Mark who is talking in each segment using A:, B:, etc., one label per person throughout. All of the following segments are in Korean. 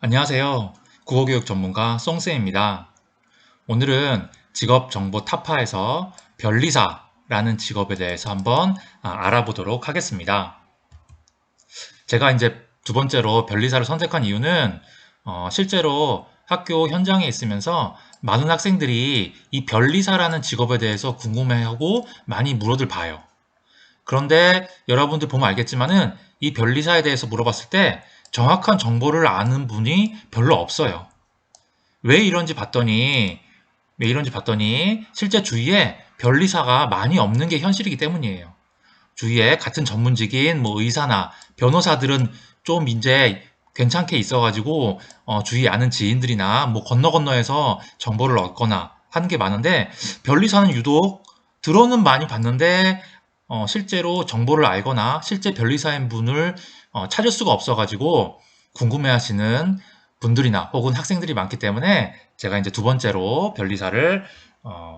A: 안녕하세요. 국어교육 전문가 송쌤입니다. 오늘은 직업 정보 타파에서 변리사라는 직업에 대해서 한번 알아보도록 하겠습니다. 제가 이제 두 번째로 변리사를 선택한 이유는 실제로 학교 현장에 있으면서 많은 학생들이 이 변리사라는 직업에 대해서 궁금해하고 많이 물어들 봐요. 그런데 여러분들 보면 알겠지만은 이 변리사에 대해서 물어봤을 때 정확한 정보를 아는 분이 별로 없어요. 왜 이런지 봤더니, 왜 이런지 봤더니 실제 주위에 변리사가 많이 없는 게 현실이기 때문이에요. 주위에 같은 전문직인 뭐 의사나 변호사들은 좀 이제 괜찮게 있어가지고 주위에 아는 지인들이나 뭐 건너 건너에서 정보를 얻거나 하는 게 많은데 변리사는 유독 들어는 많이 봤는데 실제로 정보를 알거나 실제 변리사인 분을 찾을 수가 없어가지고 궁금해하시는 분들이나 혹은 학생들이 많기 때문에 제가 이제 두 번째로 변리사를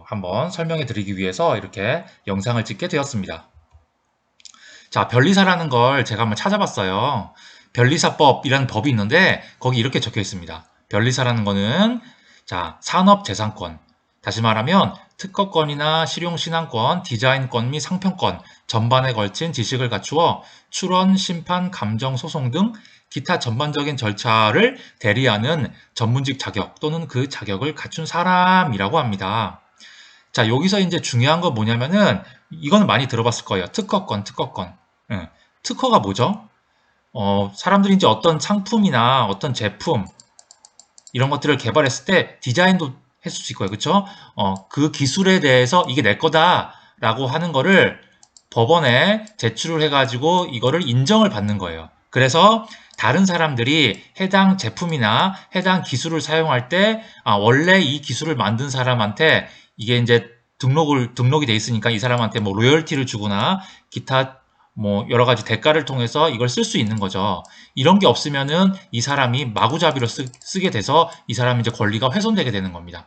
A: 한번 설명해 드리기 위해서 이렇게 영상을 찍게 되었습니다. 자, 변리사라는 걸 제가 한번 찾아봤어요. 변리사법이라는 법이 있는데 거기 이렇게 적혀 있습니다. 변리사라는 거는 자, 산업재산권, 다시 말하면 특허권이나 실용신안권, 디자인권 및 상표권 전반에 걸친 지식을 갖추어 출원, 심판, 감정, 소송 등 기타 전반적인 절차를 대리하는 전문직 자격 또는 그 자격을 갖춘 사람이라고 합니다. 자, 여기서 이제 중요한 건 뭐냐면은 이거는 많이 들어봤을 거예요. 특허권. 예. 특허가 뭐죠? 사람들이 이제 어떤 상품이나 어떤 제품 이런 것들을 개발했을 때 디자인도 했을 수 있고요. 그쵸? 그 기술에 대해서 이게 내 거다라고 하는 거를 법원에 제출을 해가지고 이거를 인정을 받는 거예요. 그래서 다른 사람들이 해당 제품이나 해당 기술을 사용할 때, 원래 이 기술을 만든 사람한테 이게 이제 등록이 돼 있으니까 이 사람한테 뭐 로열티를 주거나 기타 뭐 여러 가지 대가를 통해서 이걸 쓸 수 있는 거죠. 이런 게 없으면은 이 사람이 마구잡이로 쓰게 돼서 이 사람이 이제 권리가 훼손되게 되는 겁니다.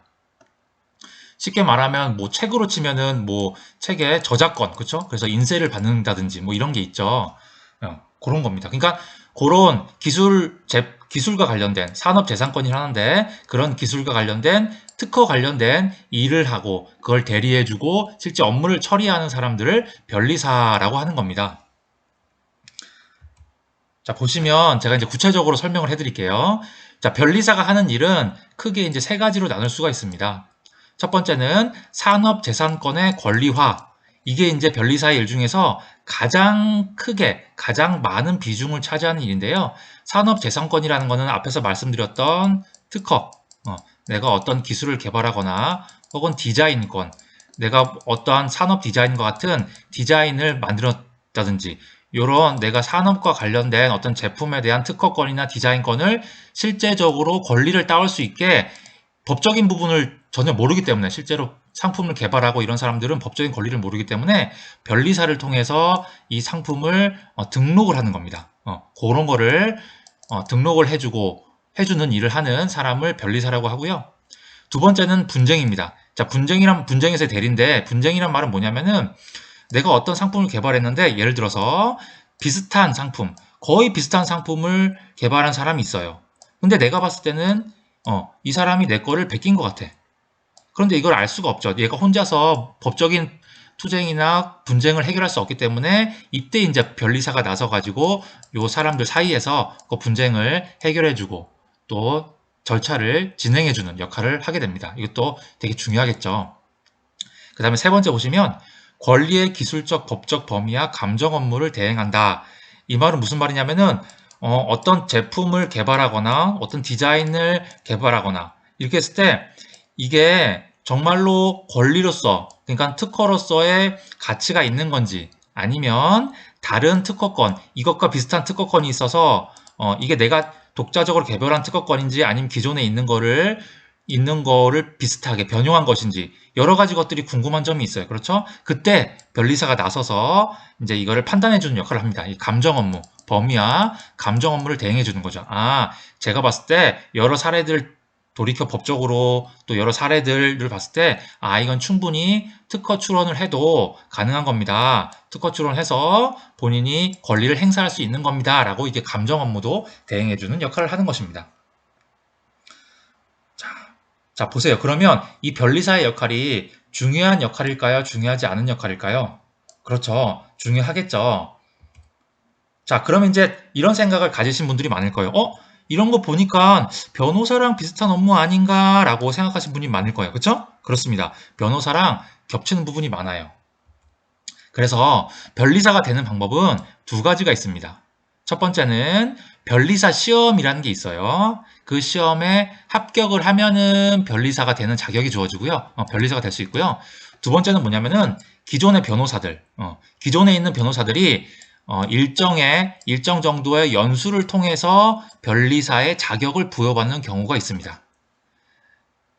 A: 쉽게 말하면 뭐 책으로 치면은 뭐 책의 저작권, 그렇죠? 그래서 인쇄를 받는다든지 뭐 이런 게 있죠. 그런 겁니다. 그러니까 그런 기술과 관련된 산업재산권이 하는데 그런 기술과 관련된 특허 관련된 일을 하고 그걸 대리해주고 실제 업무를 처리하는 사람들을 변리사라고 하는 겁니다. 자, 보시면 제가 이제 구체적으로 설명을 해드릴게요. 자, 변리사가 하는 일은 크게 이제 세 가지로 나눌 수가 있습니다. 첫 번째는 산업재산권의 권리화. 이게 이제 변리사의 일 중에서 가장 크게, 가장 많은 비중을 차지하는 일인데요. 산업재산권이라는 거는 앞에서 말씀드렸던 특허, 내가 어떤 기술을 개발하거나 혹은 디자인권, 내가 어떠한 산업 디자인과 같은 디자인을 만들었다든지 이런 내가 산업과 관련된 어떤 제품에 대한 특허권이나 디자인권을 실제적으로 권리를 따올 수 있게 법적인 부분을 전혀 모르기 때문에 실제로 상품을 개발하고 이런 사람들은 법적인 권리를 모르기 때문에 변리사를 통해서 이 상품을 등록을 하는 겁니다. 그런 거를 등록을 해주는 일을 하는 사람을 변리사라고 하고요. 두 번째는 분쟁입니다. 자, 분쟁에서의 대리인데 분쟁이란 말은 뭐냐면은 내가 어떤 상품을 개발했는데 예를 들어서 비슷한 상품, 거의 비슷한 상품을 개발한 사람이 있어요. 근데 내가 봤을 때는 이 사람이 내 거를 베낀 것 같아. 그런데 이걸 알 수가 없죠. 얘가 혼자서 법적인 투쟁이나 분쟁을 해결할 수 없기 때문에 이때 이제 변리사가 나서가지고 요 사람들 사이에서 그 분쟁을 해결해주고 또 절차를 진행해주는 역할을 하게 됩니다. 이것도 되게 중요하겠죠. 그 다음에 세 번째 보시면 권리의 기술적, 법적 범위와 감정 업무를 대행한다. 이 말은 무슨 말이냐면은 어떤 제품을 개발하거나 어떤 디자인을 개발하거나 이렇게 했을 때 이게 정말로 권리로서 그러니까 특허로서의 가치가 있는 건지 아니면 다른 특허권, 이것과 비슷한 특허권이 있어서 이게 내가 독자적으로 개발한 특허권인지 아니면 기존에 있는 거를 비슷하게 변형한 것인지 여러 가지 것들이 궁금한 점이 있어요. 그렇죠? 그때 변리사가 나서서 이제 이거를 판단해 주는 역할을 합니다. 이 감정 업무, 범위와 감정 업무를 대행해 주는 거죠. 제가 봤을 때 여러 사례들 돌이켜 법적으로 또 여러 사례들을 봤을 때 이건 충분히 특허 출원을 해도 가능한 겁니다. 특허 출원해서 본인이 권리를 행사할 수 있는 겁니다. 라고 이게 감정 업무도 대행해 주는 역할을 하는 것입니다. 자, 보세요. 그러면 이 변리사의 역할이 중요한 역할일까요? 중요하지 않은 역할일까요? 그렇죠. 중요하겠죠. 자, 그러면 이제 이런 생각을 가지신 분들이 많을 거예요. 이런 거 보니까 변호사랑 비슷한 업무 아닌가라고 생각하신 분이 많을 거예요. 그렇죠? 그렇습니다. 변호사랑 겹치는 부분이 많아요. 그래서 변리사가 되는 방법은 두 가지가 있습니다. 첫 번째는 변리사 시험이라는 게 있어요. 그 시험에 합격을 하면은 변리사가 되는 자격이 주어지고요. 변리사가 될 수 있고요. 두 번째는 뭐냐면은 기존의 변호사들, 기존에 있는 변호사들이 일정 정도의 연수를 통해서 변리사의 자격을 부여받는 경우가 있습니다.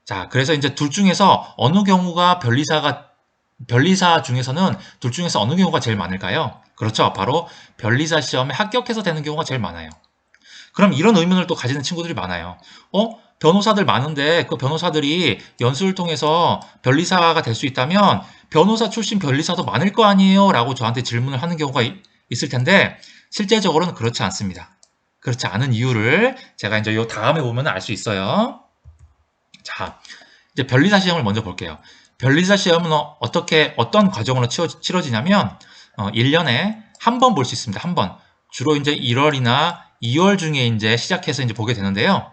A: 자, 그래서 이제 둘 중에서 어느 경우가 변리사 중에서는 둘 중에서 어느 경우가 제일 많을까요? 그렇죠. 바로 변리사 시험에 합격해서 되는 경우가 제일 많아요. 그럼 이런 의문을 또 가지는 친구들이 많아요. 변호사들 많은데 그 변호사들이 연수를 통해서 변리사가 될 수 있다면 변호사 출신 변리사도 많을 거 아니에요? 라고 저한테 질문을 하는 경우가 있을 텐데 실제적으로는 그렇지 않습니다. 그렇지 않은 이유를 제가 이제 요 다음에 보면 알 수 있어요. 자, 이제 변리사 시험을 먼저 볼게요. 변리사 시험은 어떤 과정으로 치러지냐면 1년에 한 번 볼 수 있습니다. 한 번. 주로 이제 1월이나 2월 중에 이제 시작해서 이제 보게 되는데요.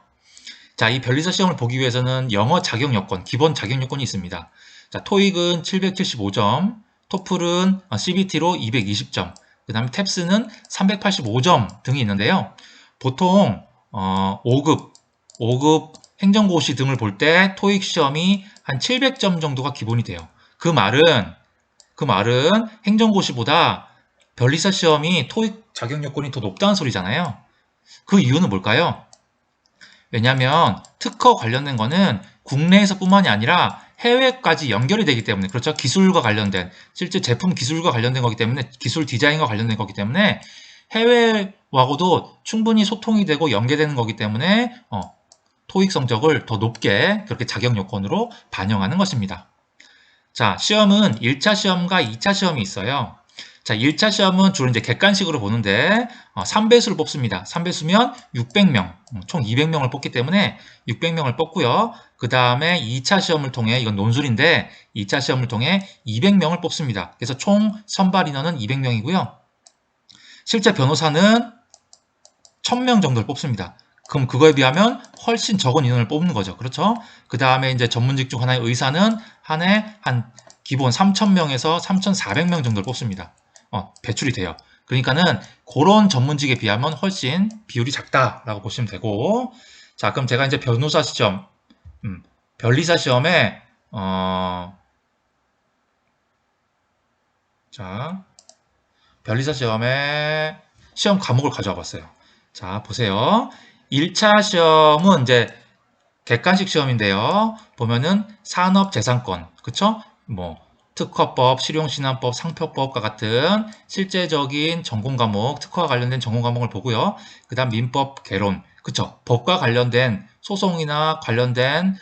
A: 자, 이 변리사 시험을 보기 위해서는 영어 자격 요건, 기본 자격 요건이 있습니다. 자, 토익은 775점, 토플은 CBT로 220점, 그 다음에 탭스는 385점 등이 있는데요. 보통 5급 행정고시 등을 볼 때 토익 시험이 한 700점 정도가 기본이 돼요. 그 말은 행정고시보다 변리사 시험이 토익 자격 요건이 더 높다는 소리잖아요. 그 이유는 뭘까요? 왜냐하면 특허 관련된 거는 국내에서뿐만이 아니라 해외까지 연결이 되기 때문에, 그렇죠? 기술과 관련된, 실제 제품 기술과 관련된 거기 때문에, 기술 디자인과 관련된 거기 때문에 해외하고도 충분히 소통이 되고 연계되는 거기 때문에 토익 성적을 더 높게 그렇게 자격 요건으로 반영하는 것입니다. 자, 시험은 1차 시험과 2차 시험이 있어요. 자, 1차 시험은 주로 이제 객관식으로 보는데 3배수를 뽑습니다. 3배수면 600명, 총 200명을 뽑기 때문에 600명을 뽑고요. 그 다음에 2차 시험을 통해, 이건 논술인데 2차 시험을 통해 200명을 뽑습니다. 그래서 총 선발 인원은 200명이고요. 실제 변호사는 1000명 정도를 뽑습니다. 그럼 그거에 비하면 훨씬 적은 인원을 뽑는 거죠. 그렇죠? 그 다음에 이제 전문직 중 하나의 의사는 한 해 한 기본 3000명에서 3400명 정도를 뽑습니다. 배출이 돼요. 그러니까는 그런 전문직에 비하면 훨씬 비율이 작다라고 보시면 되고, 자, 그럼 제가 이제 변호사 시험, 변리사 시험에 자, 변리사 시험에 시험 과목을 가져와 봤어요. 자, 보세요. 1차 시험은 이제 객관식 시험인데요. 보면은 산업재산권, 그쵸? 뭐 특허법, 실용신안법, 상표법과 같은 실제적인 전공 과목, 특허와 관련된 전공 과목을 보고요. 그 다음 민법, 개론, 그쵸? 법과 관련된 소송이나 관련된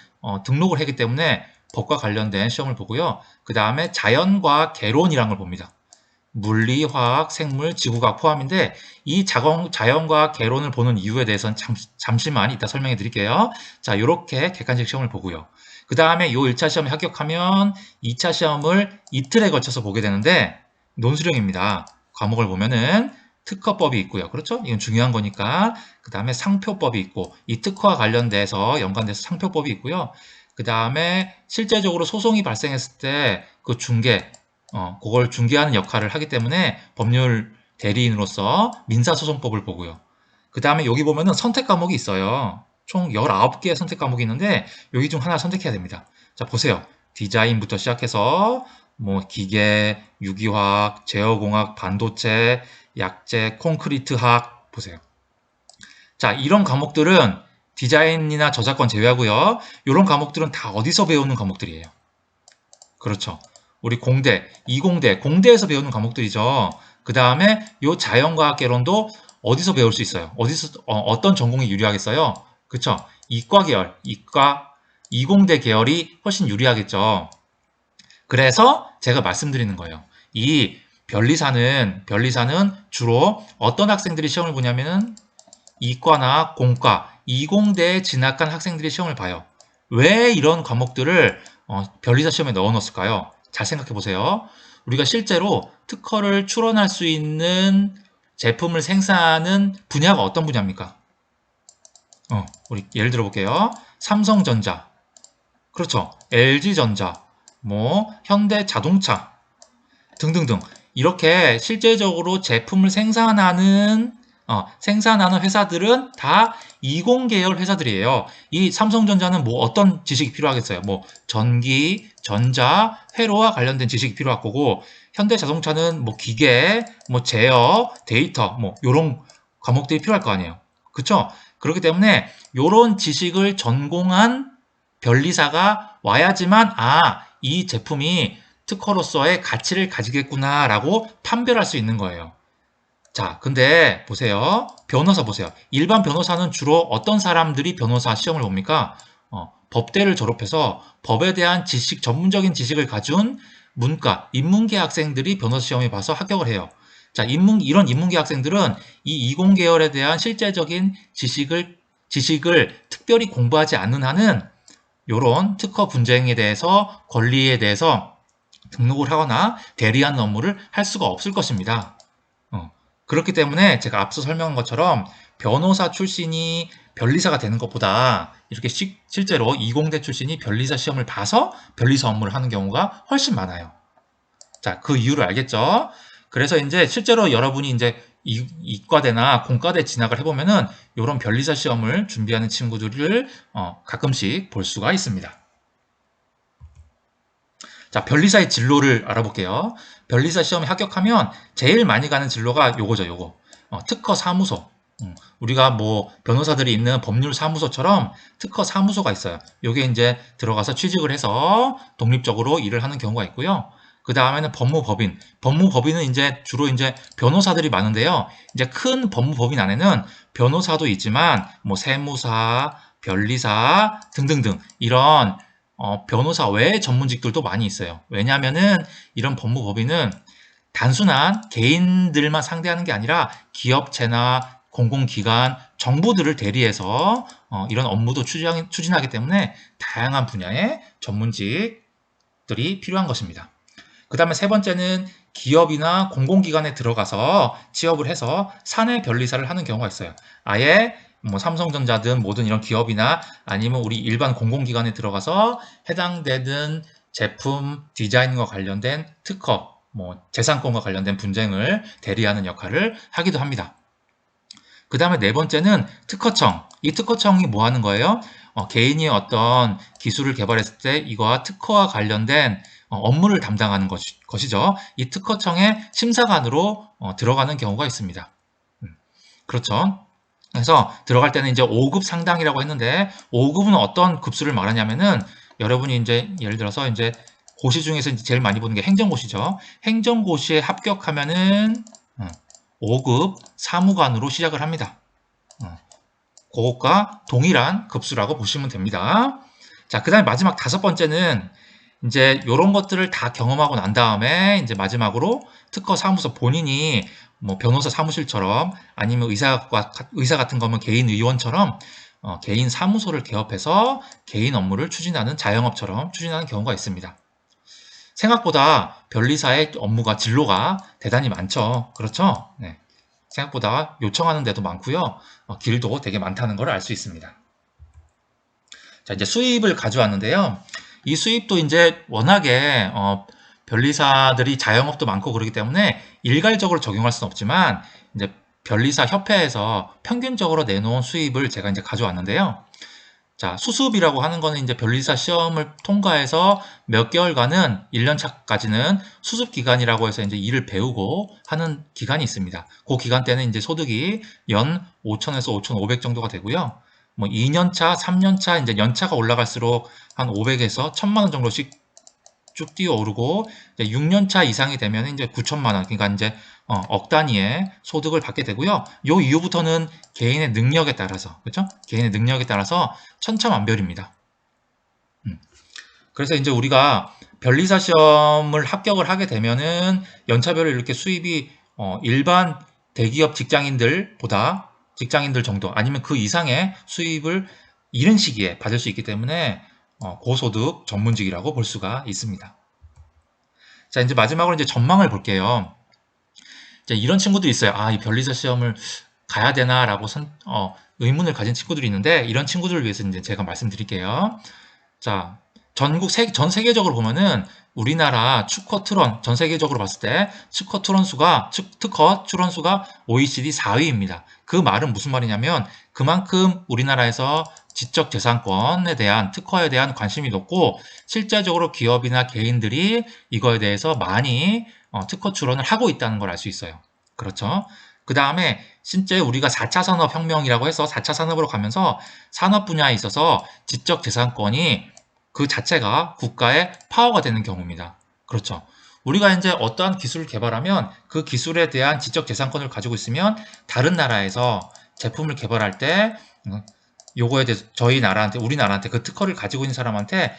A: 등록을 했기 때문에 법과 관련된 시험을 보고요. 그 다음에 자연과학, 개론이라는 걸 봅니다. 물리, 화학, 생물, 지구과학 포함인데 이 자연과학 개론을 보는 이유에 대해서는 잠시만 이따 설명해 드릴게요. 자, 이렇게 객관식 시험을 보고요. 그 다음에 요 1차 시험에 합격하면 2차 시험을 이틀에 걸쳐서 보게 되는데 논술형입니다. 과목을 보면은 특허법이 있고요. 그렇죠? 이건 중요한 거니까. 그 다음에 상표법이 있고 이 특허와 관련돼서 연관돼서 상표법이 있고요. 그 다음에 실제적으로 소송이 발생했을 때 그 그걸 중개하는 역할을 하기 때문에 법률 대리인으로서 민사소송법을 보고요. 그 다음에 여기 보면은 선택 과목이 있어요. 총 19개의 선택 과목이 있는데 여기 중 하나 선택해야 됩니다. 자, 보세요. 디자인부터 시작해서 뭐 기계, 유기화학, 제어공학, 반도체, 약재, 콘크리트학 보세요. 자, 이런 과목들은 디자인이나 저작권 제외하고요. 이런 과목들은 다 어디서 배우는 과목들이에요? 그렇죠. 우리 공대에서 배우는 과목들이죠. 그 다음에 요 자연과학 개론도 어디서 배울 수 있어요? 어떤 전공이 유리하겠어요? 그쵸? 이과 계열, 이공대 계열이 훨씬 유리하겠죠. 그래서 제가 말씀드리는 거예요. 이 변리사는 주로 어떤 학생들이 시험을 보냐면은 이과나 공과, 이공대에 진학한 학생들이 시험을 봐요. 왜 이런 과목들을 변리사 시험에 넣어 놓았을까요? 잘 생각해 보세요. 우리가 실제로 특허를 출원할 수 있는 제품을 생산하는 분야가 어떤 분야입니까? 우리 예를 들어 볼게요. 삼성전자, 그렇죠. LG전자, 뭐 현대자동차 등등등 이렇게 실제적으로 제품을 생산하는 회사들은 다 이공계열 회사들이에요. 이 삼성전자는 뭐 어떤 지식이 필요하겠어요? 뭐 전기, 전자, 회로와 관련된 지식이 필요할 거고 현대자동차는 뭐 기계, 뭐 제어, 데이터 뭐 요런 과목들이 필요할 거 아니에요. 그렇죠? 그렇기 때문에 요런 지식을 전공한 변리사가 와야지만 이 제품이 특허로서의 가치를 가지겠구나라고 판별할 수 있는 거예요. 자, 근데 보세요. 변호사 보세요. 일반 변호사는 주로 어떤 사람들이 변호사 시험을 봅니까? 법대를 졸업해서 법에 대한 전문적인 지식을 가진 문과, 인문계 학생들이 변호사 시험에 봐서 합격을 해요. 자, 이런 인문계 학생들은 이 이공계열에 대한 실제적인 지식을 특별히 공부하지 않는 한은 이런 특허 분쟁에 대해서 권리에 대해서 등록을 하거나 대리하는 업무를 할 수가 없을 것입니다. 그렇기 때문에 제가 앞서 설명한 것처럼 변호사 출신이 변리사가 되는 것보다 이렇게 실제로 이공대 출신이 변리사 시험을 봐서 변리사 업무를 하는 경우가 훨씬 많아요. 자, 그 이유를 알겠죠? 그래서 이제 실제로 여러분이 이제 이과대나 공과대 진학을 해보면은 이런 변리사 시험을 준비하는 친구들을 가끔씩 볼 수가 있습니다. 자, 변리사의 진로를 알아볼게요. 변리사 시험에 합격하면 제일 많이 가는 진로가 요거죠, 요거. 특허 사무소. 우리가 뭐 변호사들이 있는 법률 사무소처럼 특허 사무소가 있어요. 요게 이제 들어가서 취직을 해서 독립적으로 일을 하는 경우가 있고요. 그 다음에는 법무법인. 법무법인은 이제 주로 이제 변호사들이 많은데요. 이제 큰 법무법인 안에는 변호사도 있지만 뭐 세무사, 변리사 등등등 이런 변호사 외의 전문직들도 많이 있어요. 왜냐하면은 이런 법무법인은 단순한 개인들만 상대하는 게 아니라 기업체나 공공기관, 정부들을 대리해서 이런 업무도 추진하기 때문에 다양한 분야의 전문직들이 필요한 것입니다. 그 다음에 세 번째는 기업이나 공공기관에 들어가서 취업을 해서 사내 변리사를 하는 경우가 있어요. 아예 뭐 삼성전자든 모든 이런 기업이나 아니면 우리 일반 공공기관에 들어가서 해당되는 제품 디자인과 관련된 특허, 뭐 재산권과 관련된 분쟁을 대리하는 역할을 하기도 합니다. 그 다음에 네 번째는 특허청. 이 특허청이 뭐 하는 거예요? 개인이 어떤 기술을 개발했을 때 이거와 특허와 관련된 업무를 담당하는 것이죠. 이 특허청의 심사관으로 들어가는 경우가 있습니다. 그렇죠. 그래서 들어갈 때는 이제 5급 상당이라고 했는데 5급은 어떤 급수를 말하냐면은 여러분이 이제 예를 들어서 이제 고시 중에서 이제 제일 많이 보는 게 행정고시죠. 행정고시에 합격하면은 5급 사무관으로 시작을 합니다. 그것과 동일한 급수라고 보시면 됩니다. 자, 그 다음에 마지막 다섯 번째는 이제 이런 것들을 다 경험하고 난 다음에 이제 마지막으로 특허 사무소 본인이 뭐 변호사 사무실처럼 아니면 의사 같은 거면 개인 의원처럼 개인 사무소를 개업해서 개인 업무를 추진하는 자영업처럼 추진하는 경우가 있습니다. 생각보다 변리사의 업무가 진로가 대단히 많죠. 그렇죠? 네. 생각보다 요청하는 데도 많고요. 길도 되게 많다는 걸 알 수 있습니다. 자, 이제 수입을 가져왔는데요. 이 수입도 이제 워낙에 변리사들이 자영업도 많고 그렇기 때문에 일괄적으로 적용할 수는 없지만 이제 변리사 협회에서 평균적으로 내놓은 수입을 제가 이제 가져왔는데요. 자, 수습이라고 하는 거는 이제 변리사 시험을 통과해서 몇 개월간은 1년 차까지는 수습 기간이라고 해서 이제 일을 배우고 하는 기간이 있습니다. 그 기간 때는 이제 소득이 연 5천에서 5,500 정도가 되고요. 뭐 2년 차, 3년 차, 이제 연차가 올라갈수록 한 500에서 1,000만 원 정도씩 쭉 뛰어오르고 6년 차 이상이 되면 이제 9천만 원, 그러니까 이제 억 단위의 소득을 받게 되고요. 요 이후부터는 개인의 능력에 따라서, 그렇죠? 개인의 능력에 따라서 천차만별입니다. 그래서 이제 우리가 변리사 시험을 합격을 하게 되면은 연차별로 이렇게 수입이 일반 대기업 직장인들 정도 아니면 그 이상의 수입을 이른 시기에 받을 수 있기 때문에 고소득 전문직이라고 볼 수가 있습니다. 자, 이제 마지막으로 이제 전망을 볼게요. 이제 이런 친구도 있어요. 아, 이 변리사 시험을 가야 되나라고 의문을 가진 친구들이 있는데 이런 친구들을 위해서 이제 제가 말씀드릴게요. 자, 전 세계적으로 보면은 우리나라 투컷 트론, 전 세계적으로 봤을 때 특허 트론 수가 OECD 4위입니다. 그 말은 무슨 말이냐면 그만큼 우리나라에서 지적재산권에 대한 특허에 대한 관심이 높고 실제적으로 기업이나 개인들이 이거에 대해서 많이 특허 출원을 하고 있다는 걸 알 수 있어요. 그렇죠? 그 다음에 실제 우리가 4차 산업혁명이라고 해서 4차 산업으로 가면서 산업 분야에 있어서 지적재산권이 그 자체가 국가의 파워가 되는 경우입니다. 그렇죠. 우리가 이제 어떠한 기술을 개발하면 그 기술에 대한 지적재산권을 가지고 있으면 다른 나라에서 제품을 개발할 때 요거에 대해서 우리나라한테 그 특허를 가지고 있는 사람한테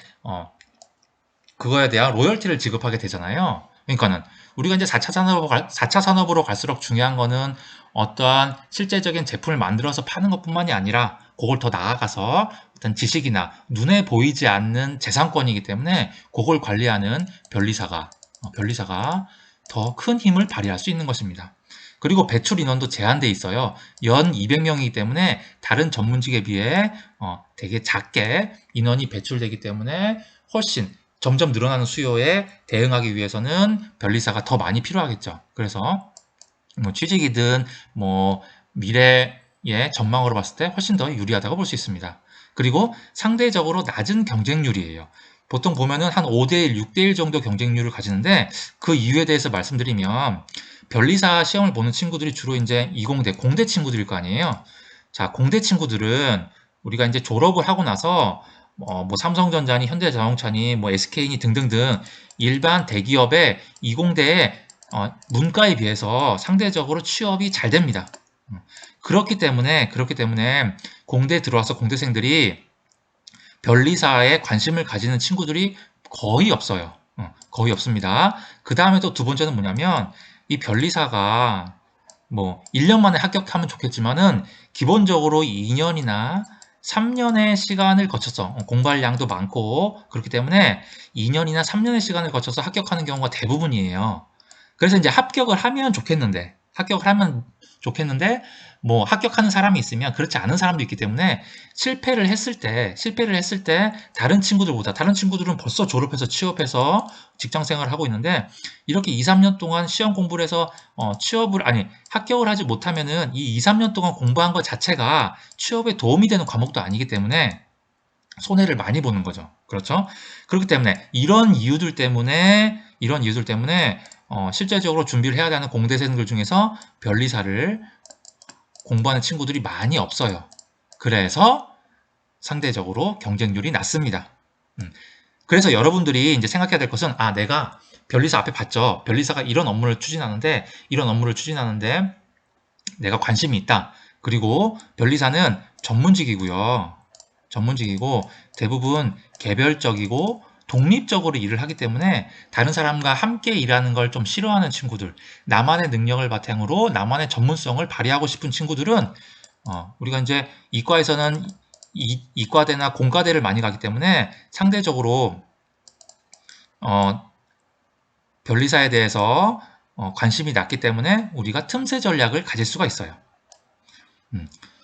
A: 그거에 대한 로열티를 지급하게 되잖아요. 그러니까는 우리가 이제 4차 산업으로 갈수록 중요한 거는 어떠한 실제적인 제품을 만들어서 파는 것뿐만이 아니라 그걸 더 나아가서 어떤 지식이나 눈에 보이지 않는 재산권이기 때문에 그걸 관리하는 변리사가 더 큰 힘을 발휘할 수 있는 것입니다. 그리고 배출 인원도 제한돼 있어요. 연 200명이기 때문에 다른 전문직에 비해 되게 작게 인원이 배출되기 때문에 훨씬 점점 늘어나는 수요에 대응하기 위해서는 변리사가 더 많이 필요하겠죠. 그래서 뭐 취직이든 뭐 미래의 전망으로 봤을 때 훨씬 더 유리하다고 볼 수 있습니다. 그리고 상대적으로 낮은 경쟁률이에요. 보통 보면은 한 5대1, 6대1 정도 경쟁률을 가지는데 그 이유에 대해서 말씀드리면 변리사 시험을 보는 친구들이 주로 이제 이공대, 공대 친구들일 거 아니에요. 자, 공대 친구들은 우리가 이제 졸업을 하고 나서 뭐 삼성전자니 현대자동차니 뭐 SK니 등등등 일반 대기업의 이공대의 문과에 비해서 상대적으로 취업이 잘 됩니다. 그렇기 때문에 공대에 들어와서 공대생들이 변리사에 관심을 가지는 친구들이 거의 없어요. 거의 없습니다. 그 다음에 또 두 번째는 뭐냐면 이 변리사가 뭐 1년 만에 합격하면 좋겠지만은 기본적으로 2년이나 3년의 시간을 거쳐서 공부할 양도 많고 그렇기 때문에 2년이나 3년의 시간을 거쳐서 합격하는 경우가 대부분이에요. 그래서 이제 합격을 하면 좋겠는데 뭐 합격하는 사람이 있으면 그렇지 않은 사람도 있기 때문에 실패를 했을 때 다른 친구들은 벌써 졸업해서 취업해서 직장 생활을 하고 있는데 이렇게 2, 3년 동안 시험 공부를 해서 합격을 하지 못하면은 이 2, 3년 동안 공부한 것 자체가 취업에 도움이 되는 과목도 아니기 때문에 손해를 많이 보는 거죠. 그렇죠? 그렇기 때문에 이런 이유들 때문에 실제적으로 준비를 해야 되는 공대생들 중에서 변리사를 공부하는 친구들이 많이 없어요. 그래서 상대적으로 경쟁률이 낮습니다. 그래서 여러분들이 이제 생각해야 될 것은 내가 변리사 앞에 봤죠. 변리사가 이런 업무를 추진하는데 내가 관심이 있다. 그리고 변리사는 전문직이고 대부분 개별적이고 독립적으로 일을 하기 때문에 다른 사람과 함께 일하는 걸 좀 싫어하는 친구들, 나만의 능력을 바탕으로 나만의 전문성을 발휘하고 싶은 친구들은 우리가 이제 이과에서는 이과대나 공과대를 많이 가기 때문에 상대적으로 변리사에 대해서 관심이 낮기 때문에 우리가 틈새 전략을 가질 수가 있어요.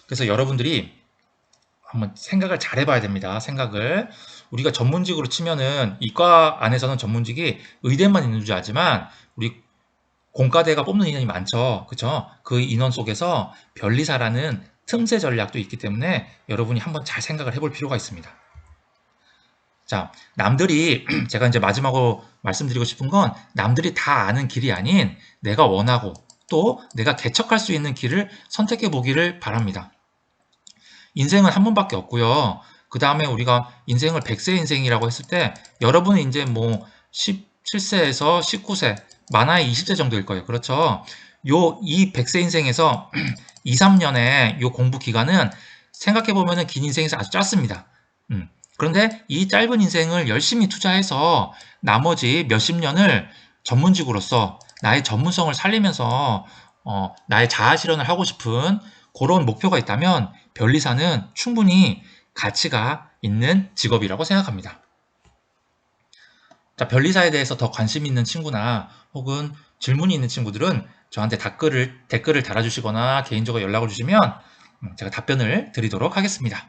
A: 그래서 여러분들이 한번 생각을 잘 해봐야 됩니다. 우리가 전문직으로 치면은 이과 안에서는 전문직이 의대만 있는 줄 알지만 우리 공과대가 뽑는 인원이 많죠. 그쵸? 그 인원 속에서 변리사라는 틈새 전략도 있기 때문에 여러분이 한번 잘 생각을 해볼 필요가 있습니다. 자, 제가 이제 마지막으로 말씀드리고 싶은 건 남들이 다 아는 길이 아닌 내가 원하고 또 내가 개척할 수 있는 길을 선택해 보기를 바랍니다. 인생은 한 번밖에 없고요. 그 다음에 우리가 인생을 100세 인생이라고 했을 때 여러분은 이제 뭐 17세에서 19세, 많아야 20세 정도일 거예요. 그렇죠? 이 100세 인생에서 2, 3년의 요 공부 기간은 생각해 보면은 긴 인생에서 아주 짧습니다. 그런데 이 짧은 인생을 열심히 투자해서 나머지 몇십 년을 전문직으로서 나의 전문성을 살리면서 나의 자아 실현을 하고 싶은 그런 목표가 있다면 변리사는 충분히 가치가 있는 직업이라고 생각합니다. 자, 변리사에 대해서 더 관심 있는 친구나 혹은 질문이 있는 친구들은 저한테 댓글을 달아주시거나 개인적으로 연락을 주시면 제가 답변을 드리도록 하겠습니다.